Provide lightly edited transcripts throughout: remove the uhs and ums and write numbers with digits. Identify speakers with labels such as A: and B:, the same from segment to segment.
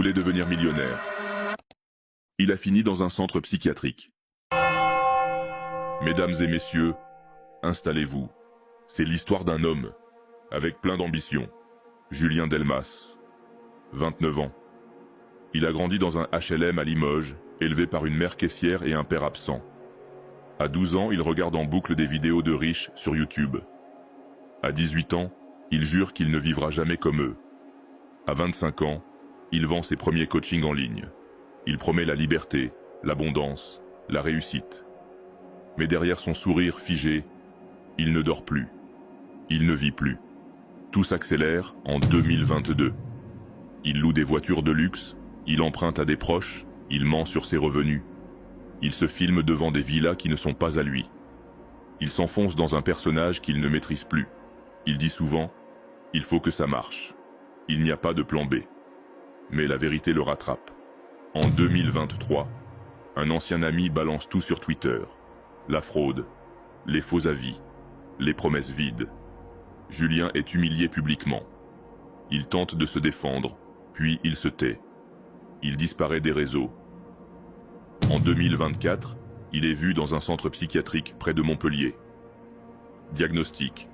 A: voulait devenir millionnaire. Il a fini dans un centre psychiatrique. Mesdames et messieurs, installez-vous. C'est l'histoire d'un homme, avec plein d'ambition. Julien Delmas, 29 ans. Il a grandi dans un HLM à Limoges, élevé par une mère caissière et un père absent. À 12 ans, il regarde en boucle des vidéos de riches sur YouTube. À 18 ans, il jure qu'il ne vivra jamais comme eux. À 25 ans, il vend ses premiers coachings en ligne. Il promet la liberté, l'abondance, la réussite. Mais derrière son sourire figé, il ne dort plus. Il ne vit plus. Tout s'accélère en 2022. Il loue des voitures de luxe, il emprunte à des proches, il ment sur ses revenus. Il se filme devant des villas qui ne sont pas à lui. Il s'enfonce dans un personnage qu'il ne maîtrise plus. Il dit souvent « Il faut que ça marche ». Il n'y a pas de plan B. Mais la vérité le rattrape. En 2023, un ancien ami balance tout sur Twitter. La fraude, les faux avis, les promesses vides. Julien est humilié publiquement. Il tente de se défendre, puis il se tait. Il disparaît des réseaux. En 2024, il est vu dans un centre psychiatrique près de Montpellier. Diagnostic: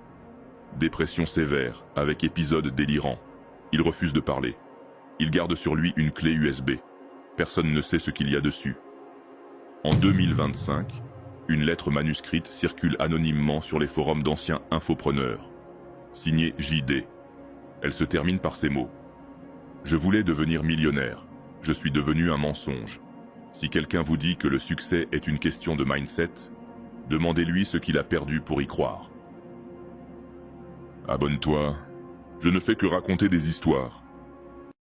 A: dépression sévère avec épisodes délirants. Il refuse de parler. Il garde sur lui une clé USB. Personne ne sait ce qu'il y a dessus. En 2025, une lettre manuscrite circule anonymement sur les forums d'anciens infopreneurs. Signée JD. Elle se termine par ces mots. Je voulais devenir millionnaire. Je suis devenu un mensonge. Si quelqu'un vous dit que le succès est une question de mindset, demandez-lui ce qu'il a perdu pour y croire. Abonne-toi. Je ne fais que raconter des histoires.